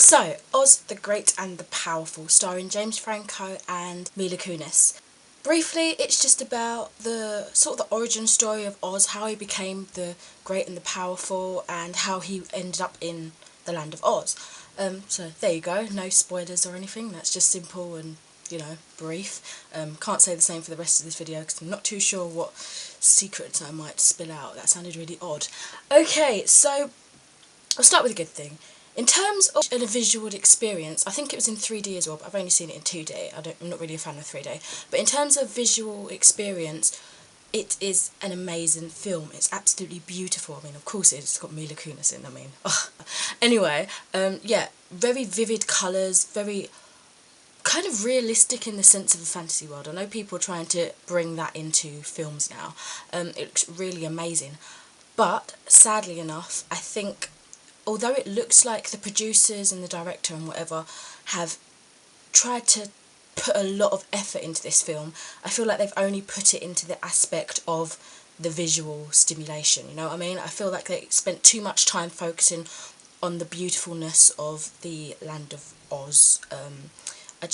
So, Oz the Great and the Powerful, starring James Franco and Mila Kunis. Briefly, it's just about the sort of the origin story of Oz, how he became the great and the powerful, and how he ended up in the land of Oz. So there you go, no spoilers or anything, that's just simple and, you know, brief. Can't say the same for the rest of this video because I'm not too sure what secrets I might spill out. That sounded really odd. Okay, so I'll start with a good thing. In terms of a visual experience, I think it was in 3D as well, but I've only seen it in 2D. I'm not really a fan of 3D. But in terms of visual experience, it is an amazing film. It's absolutely beautiful. I mean, of course it is. It's got Mila Kunis in, I mean. Anyway, yeah, very vivid colours, very kind of realistic in the sense of a fantasy world. I know people are trying to bring that into films now. It looks really amazing. But, sadly enough, I think although it looks like the producers and the director and whatever have tried to put a lot of effort into this film, I feel like they've only put it into the aspect of the visual stimulation, you know what I mean? I feel like they spent too much time focusing on the beautifulness of the land of Oz. I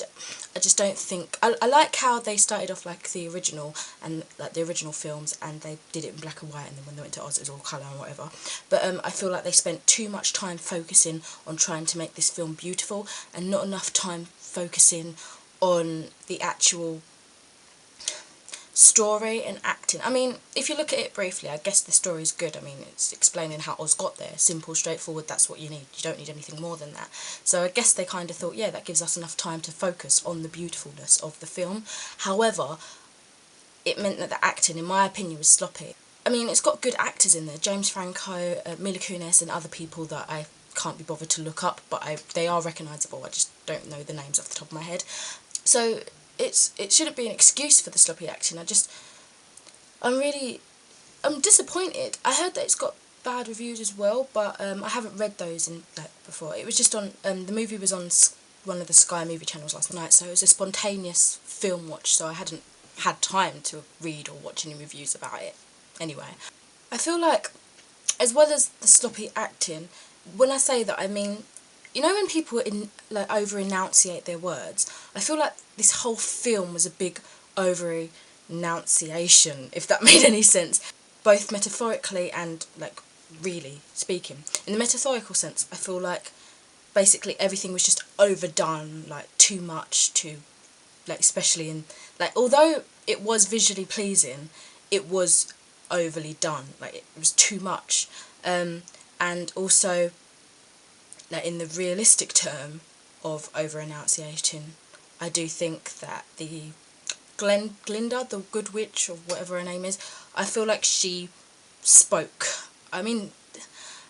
just don't think... I like how they started off like the original, and like the original films, and they did it in black and white, and then when they went to Oz it was all colour and whatever. But I feel like they spent too much time focusing on trying to make this film beautiful, and not enough time focusing on the actual story and acting. I mean, if you look at it briefly, I guess the story is good. I mean, it's explaining how Oz got there. Simple, straightforward, that's what you need. You don't need anything more than that. So I guess they kind of thought, yeah, that gives us enough time to focus on the beautifulness of the film. However, it meant that the acting, in my opinion, was sloppy. I mean, it's got good actors in there. James Franco, Mila Kunis, and other people that I can't be bothered to look up, but they are recognisable. I just don't know the names off the top of my head. So it shouldn't be an excuse for the sloppy acting. I'm disappointed. I heard that it's got bad reviews as well, but I haven't read those before. It was just on, the movie was on one of the Sky movie channels last night, so it was a spontaneous film watch, so I hadn't had time to read or watch any reviews about it. Anyway, I feel like, as well as the sloppy acting, when I say that, I mean, you know when people over-enunciate their words? I feel like this whole film was a big over-enunciation, if that made any sense. Both metaphorically and, like, really speaking. In the metaphorical sense, I feel like basically everything was just overdone, like, too much, like, especially in, like, although it was visually pleasing, it was overly done. Like, it was too much. And also, now, in the realistic term of over-enunciating, I do think that the Glinda, the Good Witch, or whatever her name is, I feel like she spoke. I mean,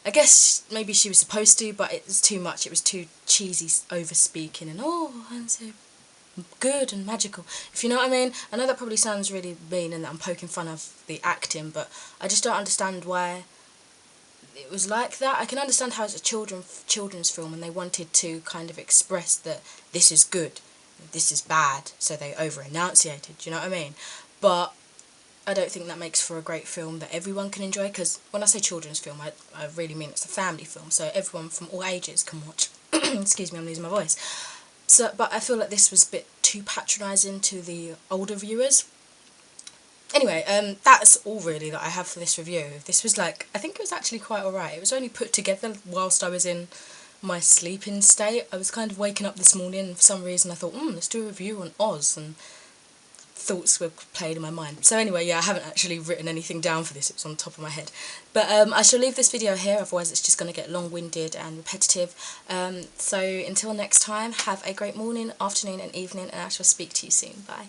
I guess maybe she was supposed to, but it was too much. It was too cheesy, over-speaking, and oh, I'm so good and magical, if you know what I mean. I know that probably sounds really mean and that I'm poking fun of the acting, but I just don't understand why it was like that. I can understand how it's a children's film and they wanted to kind of express that this is good, this is bad, so they over-enunciated, do you know what I mean? But I don't think that makes for a great film that everyone can enjoy, because when I say children's film, I really mean it's a family film, so everyone from all ages can watch. Excuse me, I'm losing my voice. So, but I feel like this was a bit too patronising to the older viewers. Anyway, that's all really that I have for this review. This was like, I think it was actually quite alright. It was only put together whilst I was in my sleeping state. I was kind of waking up this morning and for some reason I thought, let's do a review on Oz, and thoughts were played in my mind. So anyway, yeah, I haven't actually written anything down for this, it was on the top of my head. But I shall leave this video here, otherwise it's just going to get long-winded and repetitive. So until next time, have a great morning, afternoon and evening, and I shall speak to you soon. Bye.